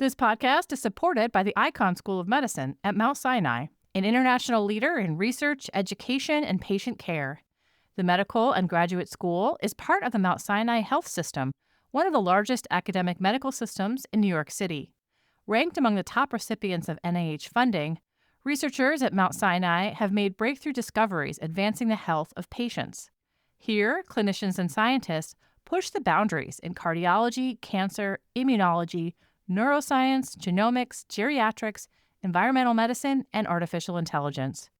This podcast is supported by the Icahn School of Medicine at Mount Sinai, an international leader in research, education, and patient care. The medical and graduate school is part of the Mount Sinai Health System, one of the largest academic medical systems in New York City. Ranked among the top recipients of NIH funding, researchers at Mount Sinai have made breakthrough discoveries advancing the health of patients. Here, clinicians and scientists push the boundaries in cardiology, cancer, immunology, neuroscience, genomics, geriatrics, environmental medicine, and artificial intelligence.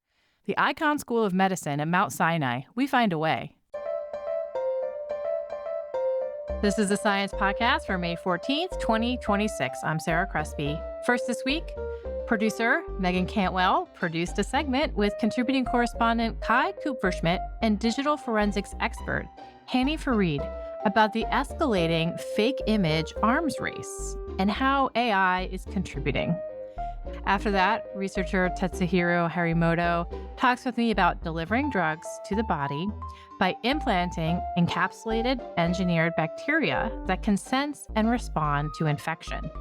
The Icahn School of Medicine at Mount Sinai, we find a way. This is the Science Podcast for May 14th, 2026. I'm Sarah Crespi. First this week, producer Megan Cantwell produced a segment with contributing correspondent Kai Kupferschmidt and digital forensics expert Hani Farid about the escalating fake image arms race and how AI is contributing. After that, researcher Tetsuhiro Harimoto talks with me about delivering drugs to the body by implanting encapsulated engineered bacteria that can sense and respond to infection.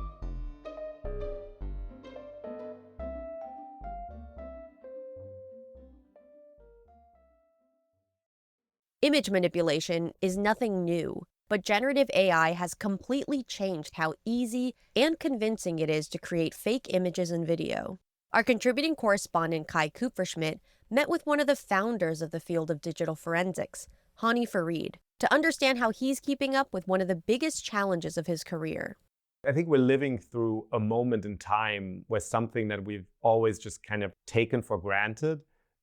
Image manipulation is nothing new, but generative AI has completely changed how easy and convincing it is to create fake images and video. Our contributing correspondent Kai Kupferschmidt met with one of the founders of the field of digital forensics, Hani Farid, to understand how he's keeping up with one of the biggest challenges of his career. I think we're living through a moment in time where something that we've always just kind of taken for granted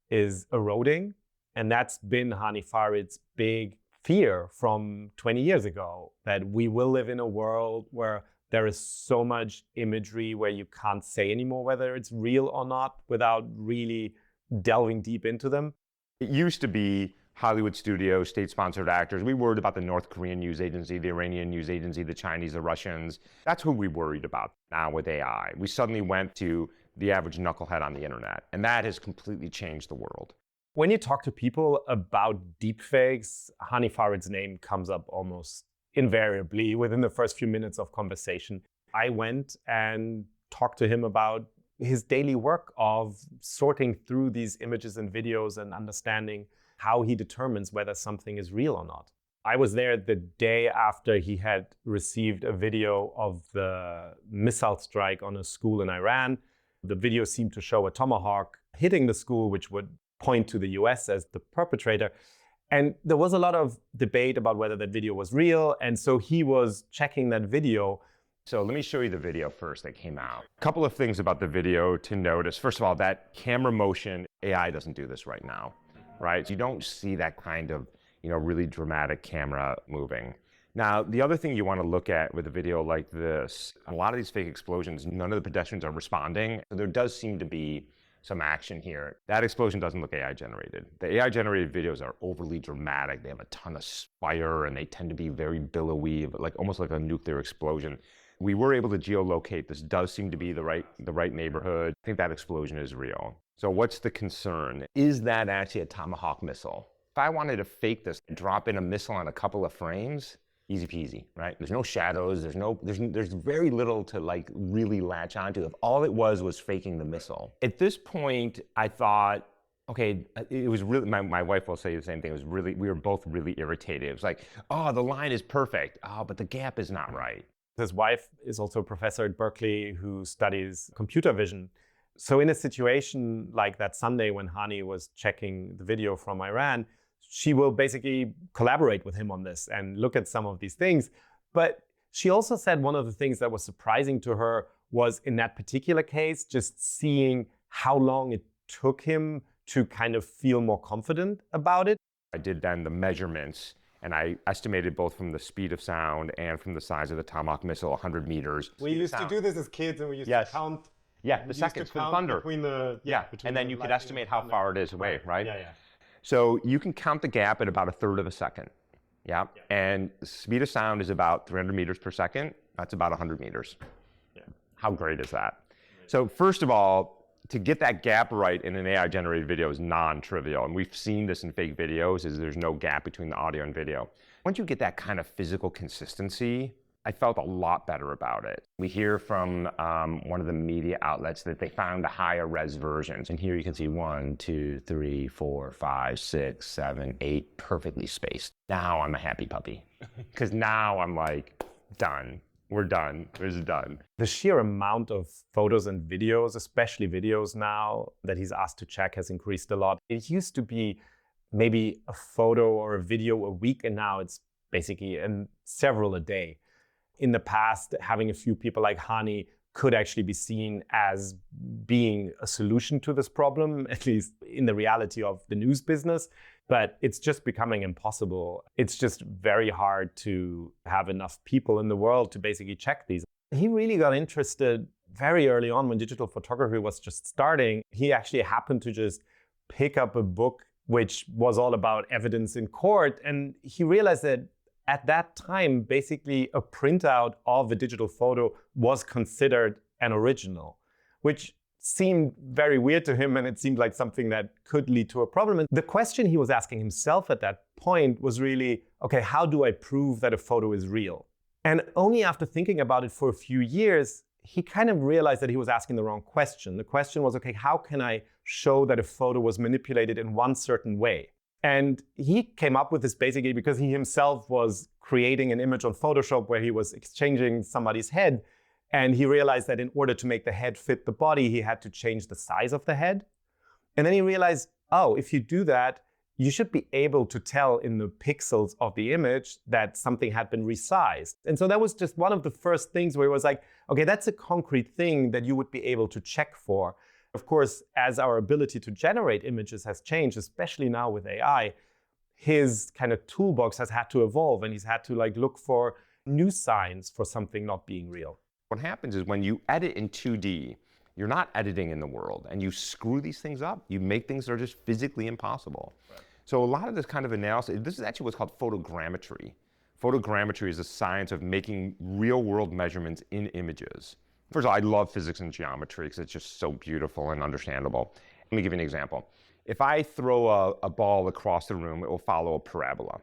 is eroding. And that's been Hani Farid's big fear from 20 years ago, that we will live in a world where there is so much imagery where you can't say anymore whether it's real or not without really delving deep into them. It used to be Hollywood studios, state-sponsored actors. We worried about the North Korean news agency, the Iranian news agency, the Chinese, the Russians. That's who we worried about. Now with AI, we suddenly went to the average knucklehead on the internet, and that has completely changed the world. When you talk to people about deepfakes, Hani Farid's name comes up almost invariably within the first few minutes of conversation. I went and talked to him about his daily work of sorting through these images and videos and understanding how he determines whether something is real or not. I was there the day after he had received a video of the missile strike on a school in Iran. The video seemed to show a tomahawk hitting the school, which would point to the US as the perpetrator. And there was a lot of debate about whether that video was real. And so he was checking that video. So let me show you the video first that came out. A couple of things about the video to notice. First of all, that camera motion, AI doesn't do this right now, right? You don't see that kind of, really dramatic camera moving. Now, the other thing you want to look at with a video like this, a lot of these fake explosions, none of the pedestrians are responding. So there does seem to be some action here. That explosion doesn't look AI generated. The AI generated videos are overly dramatic. They have a ton of fire and they tend to be very billowy, almost like a nuclear explosion. We were able to geolocate. This does seem to be the right neighborhood. I think that explosion is real. So what's the concern? Is that actually a Tomahawk missile? If I wanted to fake this, drop in a missile on a couple of frames, easy peasy, right? There's no shadows, there's very little to really latch onto. If all it was faking the missile. At this point, I thought, okay, it was really, my wife will say the same thing. We were both really irritated. It was like, oh, the line is perfect. Oh, but the gap is not right. His wife is also a professor at Berkeley who studies computer vision. So in a situation like that Sunday when Hani was checking the video from Iran, she will basically collaborate with him on this and look at some of these things. But she also said one of the things that was surprising to her was in that particular case, just seeing how long it took him to kind of feel more confident about it. I did then the measurements and I estimated both from the speed of sound and from the size of the Tomahawk missile, 100 meters. We used to do this as kids and we used to count. Yeah, the seconds for the thunder. Between the, and then you could estimate how far it is away, right? Yeah. So you can count the gap at about a third of a second. Yeah. And the speed of sound is about 300 meters per second. That's about 100 meters. Yeah. How great is that? So first of all, to get that gap right in an AI-generated video is non-trivial. And we've seen this in fake videos, is there's no gap between the audio and video. Once you get that kind of physical consistency, I felt a lot better about it. We hear from one of the media outlets that they found a higher res versions. And here you can see 1, 2, 3, 4, 5, 6, 7, 8, perfectly spaced. Now I'm a happy puppy. Because now I'm like, done. We're done. This is done. The sheer amount of photos and videos, especially videos now, that he's asked to check has increased a lot. It used to be maybe a photo or a video a week, and now it's basically several a day. In the past, having a few people like Hani could actually be seen as being a solution to this problem, at least in the reality of the news business. But it's just becoming impossible. It's just very hard to have enough people in the world to basically check these. He really got interested very early on when digital photography was just starting. He actually happened to just pick up a book which was all about evidence in court. And he realized that at that time, basically a printout of a digital photo was considered an original, which seemed very weird to him, and it seemed like something that could lead to a problem. And the question he was asking himself at that point was really, okay, how do I prove that a photo is real? And only after thinking about it for a few years, he kind of realized that he was asking the wrong question. The question was, okay, how can I show that a photo was manipulated in one certain way? And he came up with this basically because he himself was creating an image on Photoshop where he was exchanging somebody's head. And he realized that in order to make the head fit the body, he had to change the size of the head. And then he realized, oh, if you do that, you should be able to tell in the pixels of the image that something had been resized. And so that was just one of the first things where he was like, okay, that's a concrete thing that you would be able to check for. Of course, as our ability to generate images has changed, especially now with AI, his kind of toolbox has had to evolve, and he's had to look for new signs for something not being real. What happens is when you edit in 2D, you're not editing in the world, and you screw these things up. You make things that are just physically impossible. Right. So a lot of this kind of analysis, this is actually what's called photogrammetry. Photogrammetry is the science of making real-world measurements in images. First of all, I love physics and geometry because it's just so beautiful and understandable. Let me give you an example. If I throw a ball across the room, it will follow a parabola.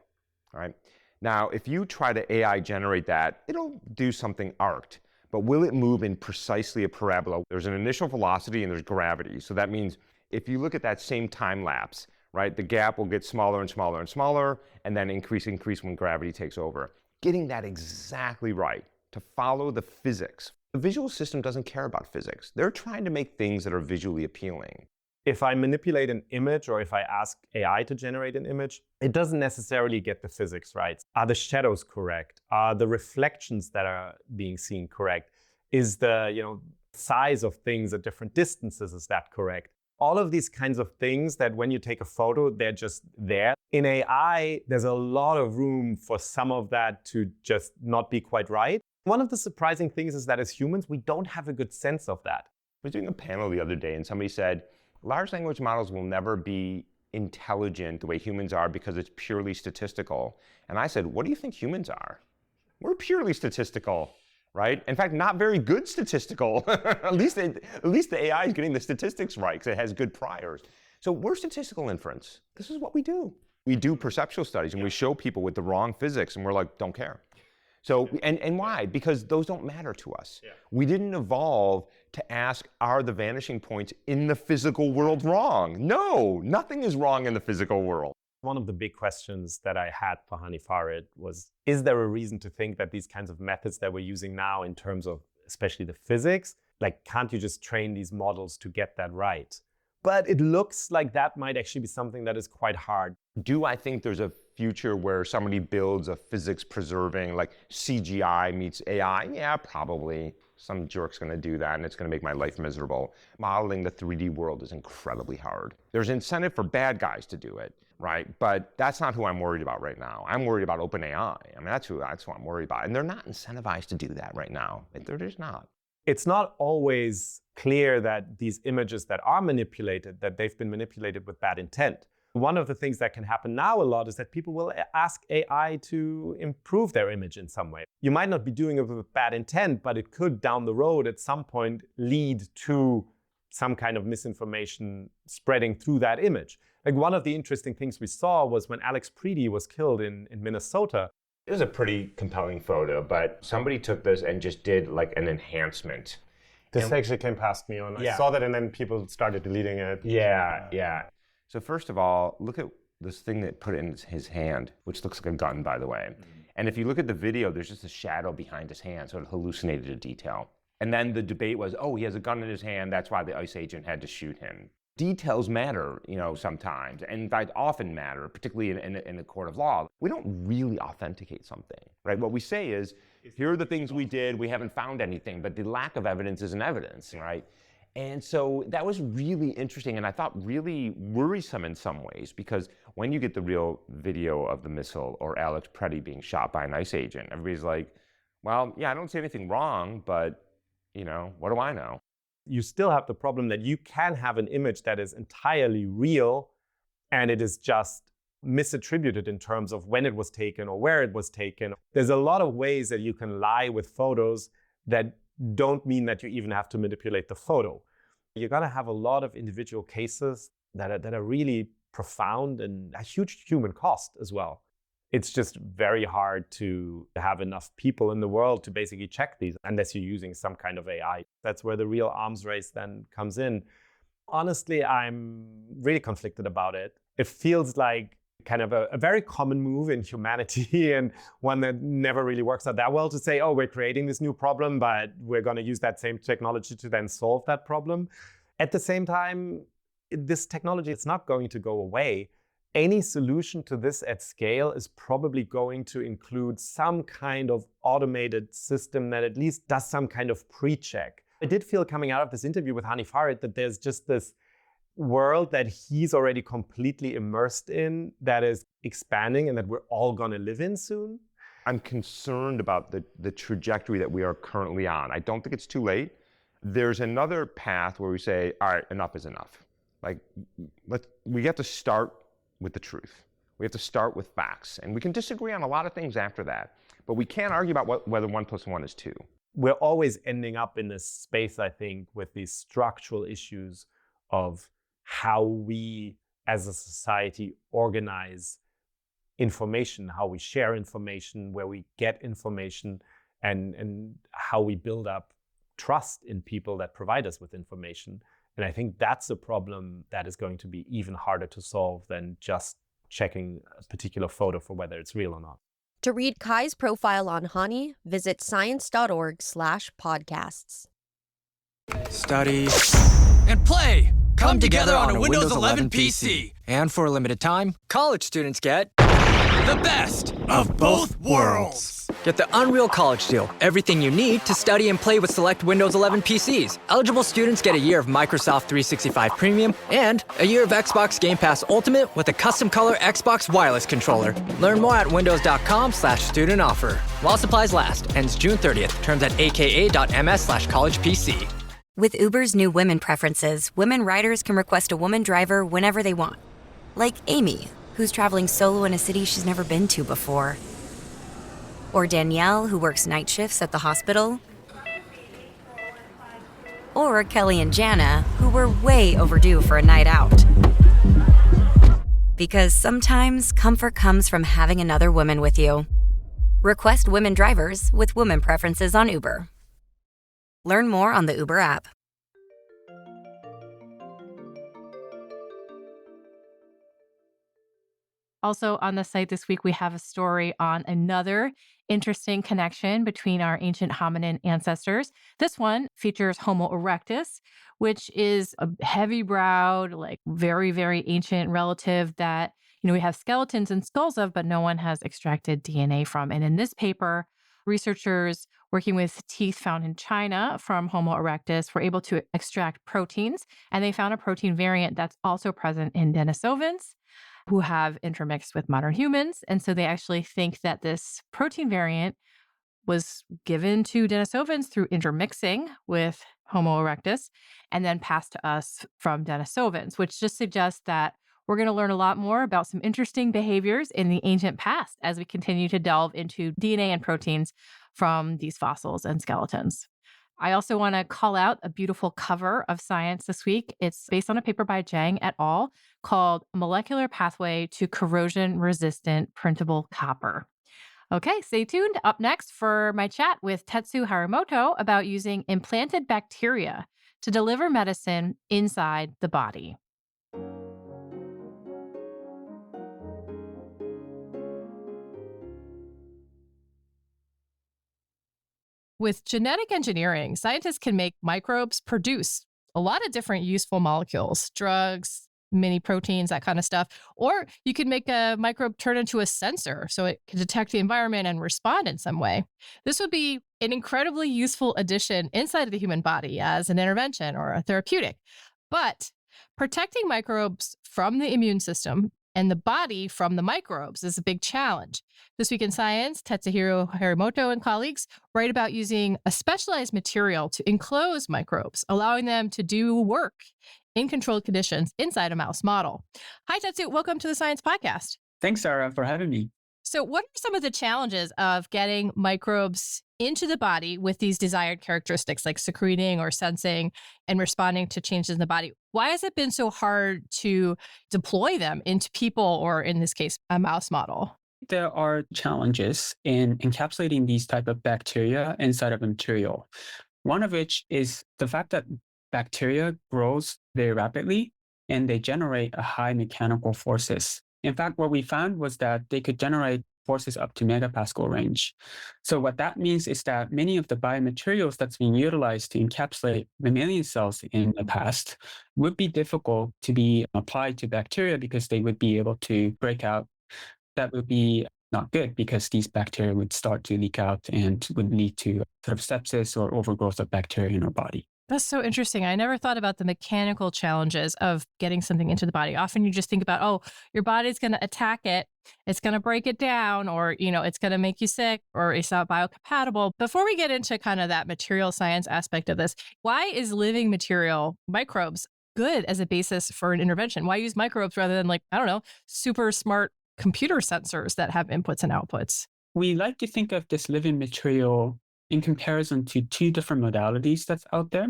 All right? Now, if you try to AI generate that, it'll do something arced. But will it move in precisely a parabola? There's an initial velocity and there's gravity. So that means if you look at that same time lapse, right, the gap will get smaller and smaller and smaller, and then increase when gravity takes over. Getting that exactly right to follow the physics. The visual system doesn't care about physics. They're trying to make things that are visually appealing. If I manipulate an image or if I ask AI to generate an image, it doesn't necessarily get the physics right. Are the shadows correct? Are the reflections that are being seen correct? Is the size of things at different distances, is that correct? All of these kinds of things that when you take a photo, they're just there. In AI, there's a lot of room for some of that to just not be quite right. One of the surprising things is that as humans, we don't have a good sense of that. I was doing a panel the other day and somebody said, large language models will never be intelligent the way humans are because it's purely statistical. And I said, what do you think humans are? We're purely statistical, right? In fact, not very good statistical. at least the AI is getting the statistics right because it has good priors. So we're statistical inference. This is what we do. We do perceptual studies and we show people with the wrong physics and we're like, don't care. So, and why? Because those don't matter to us. Yeah. We didn't evolve to ask, are the vanishing points in the physical world wrong? No, nothing is wrong in the physical world. One of the big questions that I had for Hani Farid was, is there a reason to think that these kinds of methods that we're using now in terms of especially the physics, can't you just train these models to get that right? But it looks like that might actually be something that is quite hard. Do I think there's a future where somebody builds a physics preserving, like CGI meets AI? Yeah, probably. Some jerk's gonna do that and it's gonna make my life miserable. Modeling the 3D world is incredibly hard. There's incentive for bad guys to do it, right? But that's not who I'm worried about right now. I'm worried about OpenAI. I mean, that's who I'm worried about. And they're not incentivized to do that right now. They're just not. It's not always clear that these images that are manipulated, that they've been manipulated with bad intent. One of the things that can happen now a lot is that people will ask AI to improve their image in some way. You might not be doing it with bad intent, but it could down the road at some point lead to some kind of misinformation spreading through that image. One of the interesting things we saw was when Alex Preedy was killed in Minnesota. It was a pretty compelling photo, but somebody took this and just did like an enhancement. This actually came past me on. I saw that and then people started deleting it. Yeah. So first of all, look at this thing that put it in his hand, which looks like a gun, by the way. And if you look at the video, there's just a shadow behind his hand, so it hallucinated a detail. And then the debate was, oh, he has a gun in his hand, that's why the ICE agent had to shoot him. Details matter, sometimes, and in fact often matter, particularly in a court of law. We don't really authenticate something, right? What we say is, here are the things we did, we haven't found anything, but the lack of evidence isn't evidence, right? And so that was really interesting, and I thought really worrisome in some ways, because when you get the real video of the missile or Alex Preddy being shot by an ICE agent, everybody's like, well, yeah, I don't see anything wrong, but, what do I know? You still have the problem that you can have an image that is entirely real and it is just misattributed in terms of when it was taken or where it was taken. There's a lot of ways that you can lie with photos that don't mean that you even have to manipulate the photo. You're going to have a lot of individual cases that are really profound and a huge human cost as well. It's just very hard to have enough people in the world to basically check these unless you're using some kind of AI. That's where the real arms race then comes in. Honestly, I'm really conflicted about it. It feels like kind of a very common move in humanity and one that never really works out that well to say, oh, we're creating this new problem, but we're going to use that same technology to then solve that problem. At the same time, this technology is not going to go away. Any solution to this at scale is probably going to include some kind of automated system that at least does some kind of pre-check. I did feel coming out of this interview with Hani Farid that there's just this world that he's already completely immersed in that is expanding and that we're all going to live in soon. I'm concerned about the trajectory that we are currently on. I don't think it's too late. There's another path where we say, all right, enough is enough. Like, we have to start with the truth. We have to start with facts. And we can disagree on a lot of things after that, but we can't argue about whether 1 + 1 is 2. We're always ending up in this space, I think, with these structural issues of how we as a society organize information, how we share information, where we get information, and how we build up trust in people that provide us with information. And I think that's a problem that is going to be even harder to solve than just checking a particular photo for whether it's real or not. To read Kai's profile on Hani, visit science.org/podcasts. Study and play come together on a Windows 11 PC. And for a limited time, college students get the best of both worlds. Get the Unreal College Deal. Everything you need to study and play with select Windows 11 PCs. Eligible students get a year of Microsoft 365 Premium and a year of Xbox Game Pass Ultimate with a custom color Xbox wireless controller. Learn more at windows.com/student offer. While supplies last. Ends June 30th. Terms at aka.ms/collegepc. With Uber's new women preferences, women riders can request a woman driver whenever they want. Like Amy, who's traveling solo in a city she's never been to before. Or Danielle, who works night shifts at the hospital. Or Kelly and Jana, who were way overdue for a night out. Because sometimes comfort comes from having another woman with you. Request women drivers with women preferences on Uber. Learn more on the Uber app. Also on the site this week, we have a story on another interesting connection between our ancient hominin ancestors. This one features Homo erectus, which is a heavy-browed, like very, very ancient relative that, we have skeletons and skulls of, but no one has extracted DNA from. And in this paper, researchers working with teeth found in China from Homo erectus were able to extract proteins, and they found a protein variant that's also present in Denisovans, who have intermixed with modern humans. And so they actually think that this protein variant was given to Denisovans through intermixing with Homo erectus and then passed to us from Denisovans, which just suggests that we're going to learn a lot more about some interesting behaviors in the ancient past as we continue to delve into DNA and proteins from these fossils and skeletons. I also want to call out a beautiful cover of Science this week. It's based on a paper by Zhang et al. Called Molecular Pathway to Corrosion-Resistant Printable Copper. Okay, stay tuned. Up next for my chat with Tetsu Harimoto about using implanted bacteria to deliver medicine inside the body. With genetic engineering, scientists can make microbes produce a lot of different useful molecules, drugs, mini proteins, that kind of stuff. Or you could make a microbe turn into a sensor so it can detect the environment and respond in some way. This would be an incredibly useful addition inside of the human body as an intervention or a therapeutic. But protecting microbes from the immune system and the body from the microbes is a big challenge. This Week in Science, Tetsuhiro Harimoto and colleagues write about using a specialized material to enclose microbes, allowing them to do work in controlled conditions inside a mouse model. Hi, Tetsu. Welcome to the Science Podcast. Thanks, Sarah, for having me. So, what are some of the challenges of getting microbes into the body with these desired characteristics like secreting or sensing and responding to changes in the body? Why has it been so hard to deploy them into people, or in this case, a mouse model? There are challenges in encapsulating these type of bacteria inside of a material. One of which is the fact that bacteria grows very rapidly and they generate a high mechanical forces. In fact, what we found was that they could generate forces up to megapascal range. So what that means is that many of the biomaterials that's being utilized to encapsulate mammalian cells in the past would be difficult to be applied to bacteria because they would be able to break out. That would be not good because these bacteria would start to leak out and would lead to sort of sepsis or overgrowth of bacteria in our body. That's so interesting. I never thought about the mechanical challenges of getting something into the body. Often you just think about, oh, your body's going to attack it. It's going to break it down, or, it's going to make you sick, or it's not biocompatible. Before we get into kind of that material science aspect of this, why is living material, microbes, good as a basis for an intervention? Why use microbes rather than super smart computer sensors that have inputs and outputs? We like to think of this living material in comparison to two different modalities that's out there.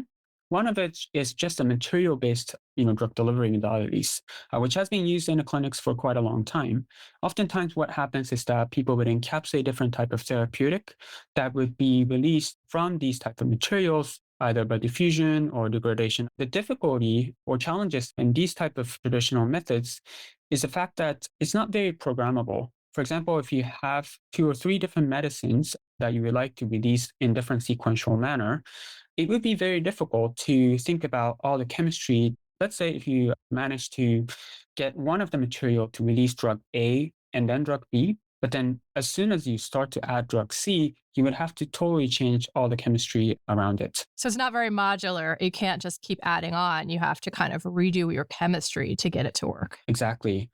One of it is just a material-based, drug delivery modalities, which has been used in the clinics for quite a long time. Oftentimes, what happens is that people would encapsulate different type of therapeutic that would be released from these type of materials, either by diffusion or degradation. The difficulty or challenges in these type of traditional methods is the fact that it's not very programmable. For example, if you have 2 or 3 different medicines that you would like to release in different sequential manner, it would be very difficult to think about all the chemistry. Let's say if you manage to get one of the material to release drug A and then drug B, but then as soon as you start to add drug C, you would have to totally change all the chemistry around it. So it's not very modular. You can't just keep adding on. You have to kind of redo your chemistry to get it to work. Exactly.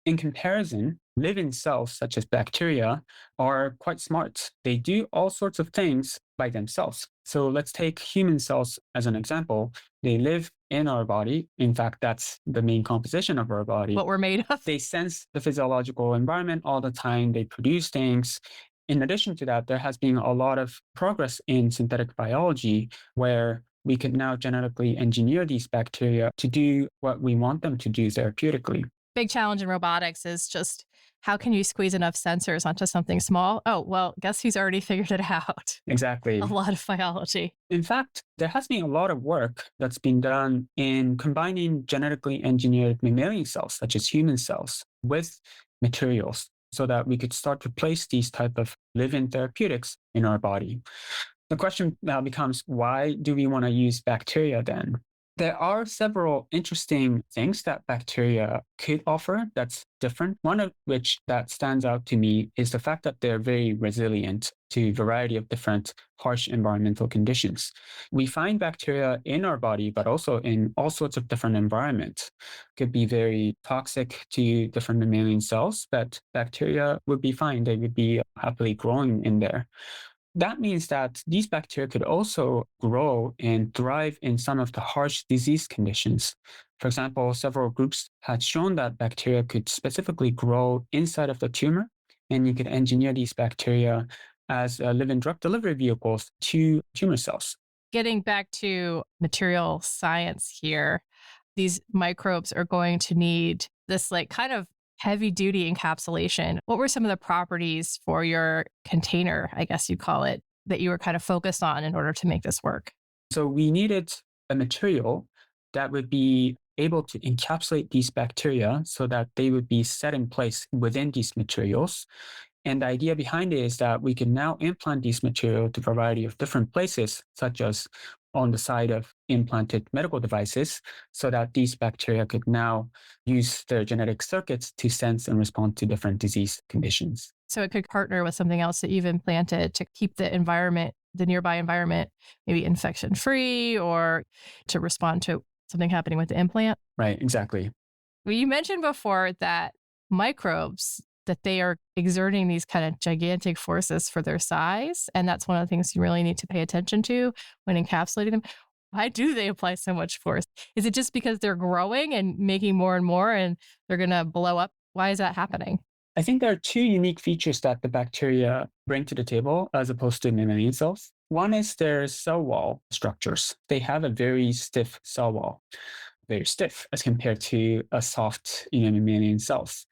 In comparison, living cells such as bacteria are quite smart. They do all sorts of things by themselves. So let's take human cells as an example. They live in our body. In fact, that's the main composition of our body. What we're made of. They sense the physiological environment all the time. They produce things. In addition to that, there has been a lot of progress in synthetic biology where we could now genetically engineer these bacteria to do what we want them to do therapeutically. Big challenge in robotics is just how can you squeeze enough sensors onto something small? Oh, well, guess who's already figured it out? Exactly. A lot of biology. In fact, there has been a lot of work that's been done in combining genetically engineered mammalian cells, such as human cells, with materials so that we could start to place these type of living therapeutics in our body. The question now becomes, why do we want to use bacteria then? There are several interesting things that bacteria could offer that's different. One of which that stands out to me is the fact that they're very resilient to a variety of different harsh environmental conditions. We find bacteria in our body, but also in all sorts of different environments. Could be very toxic to different mammalian cells, but bacteria would be fine. They would be happily growing in there. That means that these bacteria could also grow and thrive in some of the harsh disease conditions. For example, several groups had shown that bacteria could specifically grow inside of the tumor, and you could engineer these bacteria as living drug delivery vehicles to tumor cells. Getting back to material science here, these microbes are going to need this kind of heavy duty encapsulation. What were some of the properties for your container, I guess you'd call it, that you were kind of focused on in order to make this work? So we needed a material that would be able to encapsulate these bacteria so that they would be set in place within these materials. And the idea behind it is that we can now implant these materials to a variety of different places, such as on the side of implanted medical devices, so that these bacteria could now use their genetic circuits to sense and respond to different disease conditions. So it could partner with something else that you've implanted to keep the environment, the nearby environment, maybe infection free or to respond to something happening with the implant. Right, exactly. Well, you mentioned before that microbes, that they are exerting these kind of gigantic forces for their size. And that's one of the things you really need to pay attention to when encapsulating them. Why do they apply so much force? Is it just because they're growing and making more and more and they're going to blow up? Why is that happening? I think there are two unique features that the bacteria bring to the table as opposed to mammalian cells. One is their cell wall structures. They have a very stiff cell wall, very stiff as compared to a soft mammalian cells.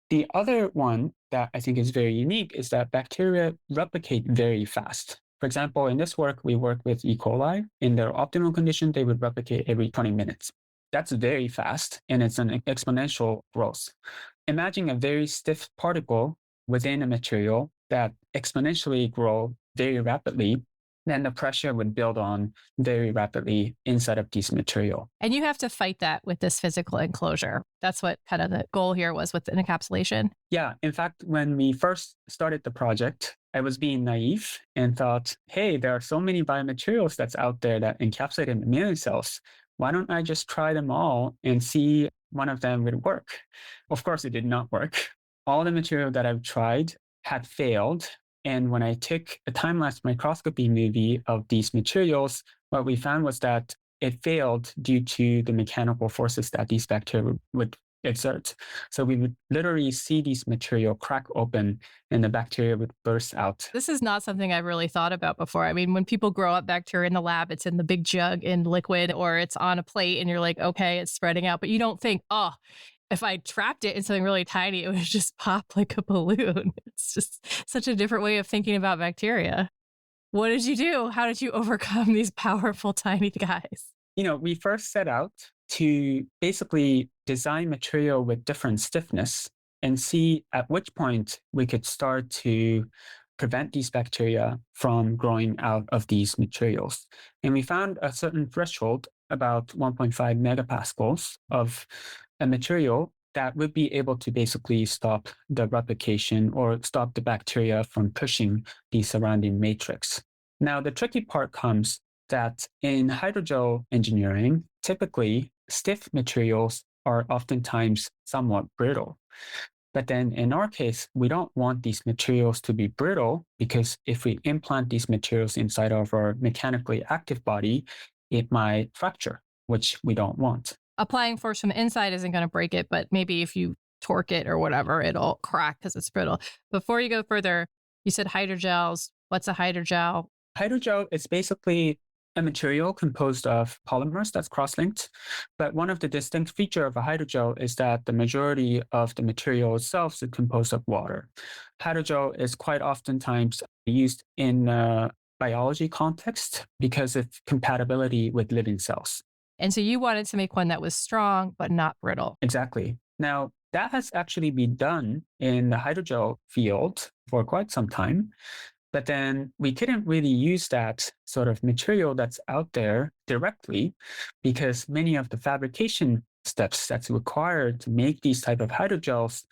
The other one that I think is very unique is that bacteria replicate very fast. For example, in this work, we work with E. coli. In their optimal condition, they would replicate every 20 minutes. That's very fast, and it's an exponential growth. Imagine a very stiff particle within a material that exponentially grow very rapidly, then the pressure would build on very rapidly inside of this material. And you have to fight that with this physical enclosure. That's what kind of the goal here was with the encapsulation. Yeah. In fact, when we first started the project, I was being naive and thought, hey, there are so many biomaterials that's out there that encapsulate in mammalian cells. Why don't I just try them all and see one of them would work? Of course, it did not work. All the material that I've tried had failed. And when I took a time-lapse microscopy movie of these materials, what we found was that it failed due to the mechanical forces that these bacteria would exert. So we would literally see these material crack open and the bacteria would burst out. This is not something I've really thought about before. I mean, when people grow up bacteria in the lab, it's in the big jug in liquid or it's on a plate and you're like, okay, it's spreading out. But you don't think, oh, if I trapped it in something really tiny, it would just pop like a balloon. It's just such a different way of thinking about bacteria. What did you do? How did you overcome these powerful tiny guys? We first set out to basically design material with different stiffness and see at which point we could start to prevent these bacteria from growing out of these materials. And we found a certain threshold, about 1.5 megapascals of a material that would be able to basically stop the replication or stop the bacteria from pushing the surrounding matrix. Now, the tricky part comes that in hydrogel engineering, typically stiff materials are oftentimes somewhat brittle. But then in our case, we don't want these materials to be brittle because if we implant these materials inside of our mechanically active body, it might fracture, which we don't want. Applying force from the inside isn't going to break it, but maybe if you torque it or whatever, it'll crack because it's brittle. Before you go further, you said hydrogels. What's a hydrogel? Hydrogel is basically a material composed of polymers that's cross-linked. But one of the distinct features of a hydrogel is that the majority of the material itself is composed of water. Hydrogel is quite oftentimes used in a biology context because of compatibility with living cells. And so you wanted to make one that was strong, but not brittle. Exactly. Now, that has actually been done in the hydrogel field for quite some time. But then we couldn't really use that sort of material that's out there directly because many of the fabrication steps that's required to make these type of hydrogels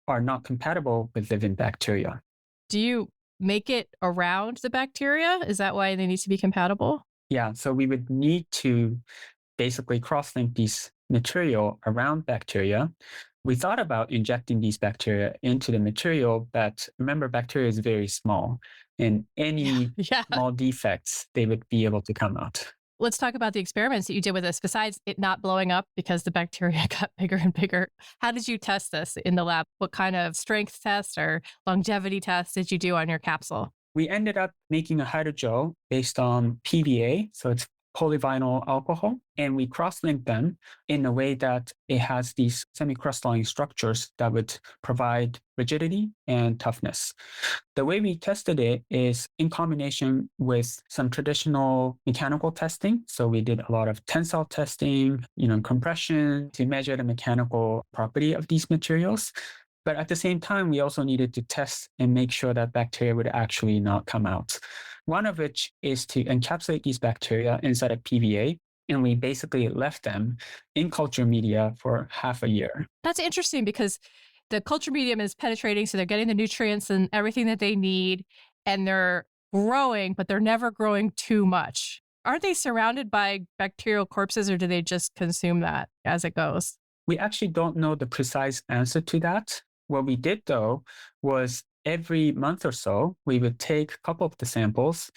are not compatible with living bacteria. Do you make it around the bacteria? Is that why they need to be compatible? Yeah, so we would need to basically cross-link these material around bacteria. We thought about injecting these bacteria into the material, but remember, bacteria is very small, and any small defects, they would be able to come out. Let's talk about the experiments that you did with this. Besides it not blowing up because the bacteria got bigger and bigger, how did you test this in the lab? What kind of strength test or longevity test did you do on your capsule? We ended up making a hydrogel based on PVA, so it's polyvinyl alcohol, and we cross-link them in a way that it has these semi-crystalline structures that would provide rigidity and toughness. The way we tested it is in combination with some traditional mechanical testing. So we did a lot of tensile testing, compression to measure the mechanical property of these materials. But at the same time, we also needed to test and make sure that bacteria would actually not come out. One of which is to encapsulate these bacteria inside a PVA. And we basically left them in culture media for half a year. That's interesting because the culture medium is penetrating, so they're getting the nutrients and everything that they need, and they're growing, but they're never growing too much. Aren't they surrounded by bacterial corpses, or do they just consume that as it goes? We actually don't know the precise answer to that. What we did, though, was every month or so, we would take a couple of the samples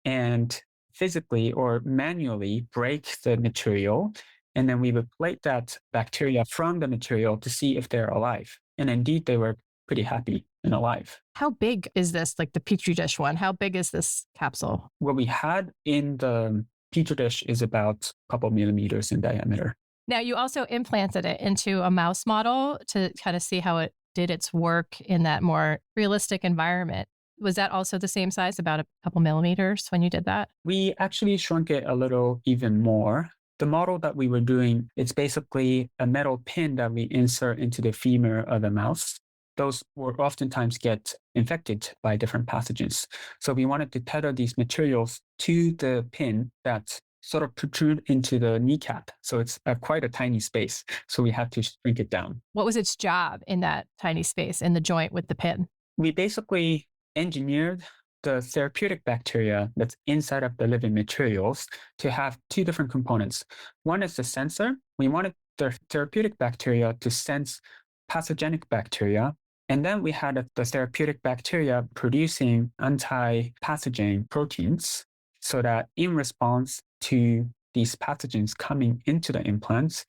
and physically or manually break the material, and then we would plate that bacteria from the material to see if they're alive. And indeed, they were pretty happy and alive. How big is this, like the Petri dish one? How big is this capsule? What we had in the Petri dish is about a couple millimeters in diameter. Now, you also implanted it into a mouse model to kind of see how it did its work in that more realistic environment. Was that also the same size, about a couple millimeters when you did that? We actually shrunk it a little even more. The model that we were doing, it's basically a metal pin that we insert into the femur of the mouse. Those will oftentimes get infected by different pathogens. So we wanted to tether these materials to the pin that sort of protrude into the kneecap. So it's quite a tiny space. So we had to shrink it down. What was its job in that tiny space in the joint with the pin? We basically engineered the therapeutic bacteria that's inside of the living materials to have two different components. One is the sensor. We wanted the therapeutic bacteria to sense pathogenic bacteria. And then we had the therapeutic bacteria producing anti-pathogen proteins so that in response to these pathogens coming into the implants,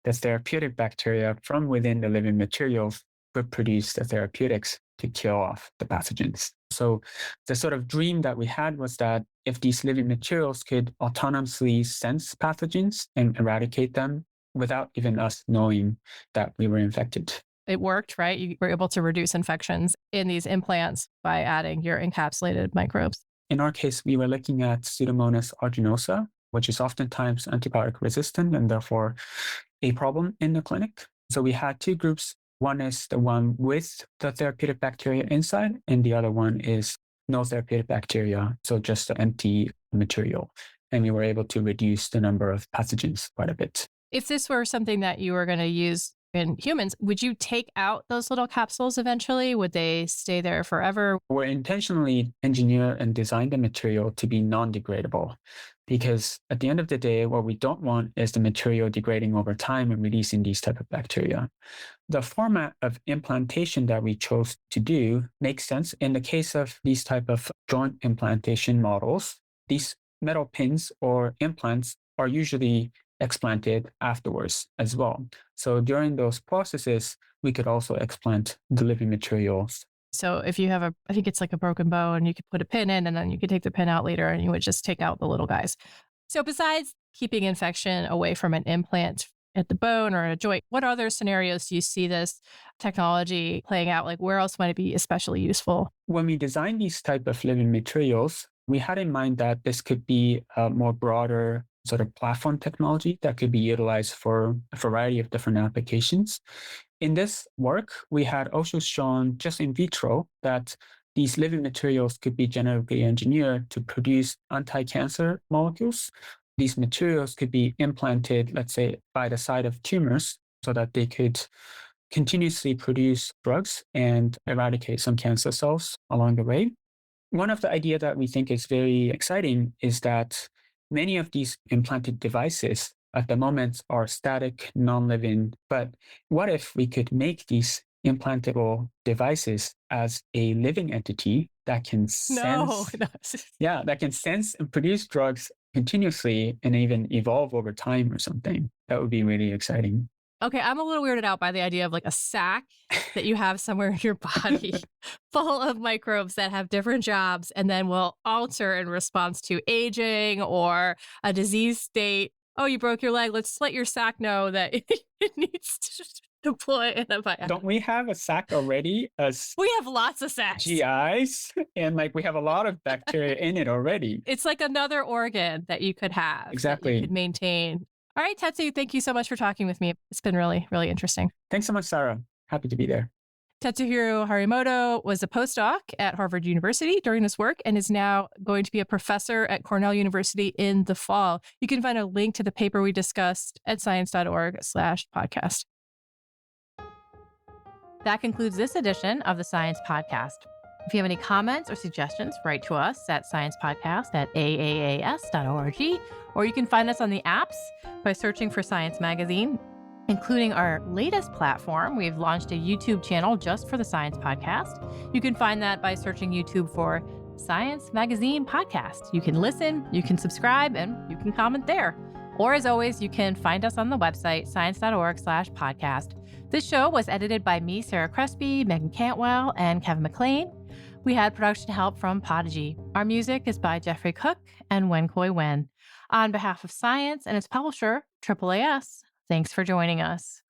the therapeutic bacteria from within the living materials would produce the therapeutics to kill off the pathogens. So the sort of dream that we had was that if these living materials could autonomously sense pathogens and eradicate them without even us knowing that we were infected. It worked, right? You were able to reduce infections in these implants by adding your encapsulated microbes. In our case, we were looking at Pseudomonas aeruginosa, which is oftentimes antibiotic resistant and therefore a problem in the clinic. So we had two groups. One is the one with the therapeutic bacteria inside, and the other one is no therapeutic bacteria, so just the empty material. And we were able to reduce the number of pathogens quite a bit. If this were something that you were going to use in humans, would you take out those little capsules eventually? Would they stay there forever? We intentionally engineer and design the material to be non-degradable because at the end of the day, what we don't want is the material degrading over time and releasing these type of bacteria. The format of implantation that we chose to do makes sense. In the case of these type of joint implantation models, these metal pins or implants are usually explanted afterwards as well. So during those processes, we could also explant the living materials. So if you have I think it's like a broken bone, you could put a pin in and then you could take the pin out later and you would just take out the little guys. So besides keeping infection away from an implant at the bone or a joint, what other scenarios do you see this technology playing out? Like where else might it be especially useful? When we design these type of living materials, we had in mind that this could be a more broader sort of platform technology that could be utilized for a variety of different applications. In this work, we had also shown just in vitro that these living materials could be genetically engineered to produce anti-cancer molecules. These materials could be implanted, let's say, by the side of tumors so that they could continuously produce drugs and eradicate some cancer cells along the way. One of the ideas that we think is very exciting is that many of these implanted devices at the moment are static, non-living. But what if we could make these implantable devices as a living entity that can sense, that can sense and produce drugs continuously and even evolve over time or something? That would be really exciting. Okay, I'm a little weirded out by the idea of like a sack that you have somewhere in your body full of microbes that have different jobs and then will alter in response to aging or a disease state. Oh, you broke your leg. Let's let your sack know that it needs to deploy antibiotics. Don't we have a sac already as We have lots of sacks. GIs? And like we have a lot of bacteria in it already. It's like another organ that you could have. Exactly. That you could maintain. All right, Tetsu, thank you so much for talking with me. It's been really, really interesting. Thanks so much, Sarah. Happy to be there. Tetsuhiro Harimoto was a postdoc at Harvard University during this work and is now going to be a professor at Cornell University in the fall. You can find a link to the paper we discussed at science.org/podcast. That concludes this edition of the Science Podcast. If you have any comments or suggestions, write to us at sciencepodcast@aaas.org, or you can find us on the apps by searching for Science Magazine, including our latest platform. We've launched a YouTube channel just for the Science Podcast. You can find that by searching YouTube for Science Magazine Podcast. You can listen, you can subscribe, and you can comment there. Or as always, you can find us on the website, science.org/podcast. This show was edited by me, Sarah Crespi, Megan Cantwell, and Kevin McLean. We had production help from Podigy. Our music is by Jeffrey Cook and Wen Koi Wen. On behalf of Science and its publisher, AAAS, thanks for joining us.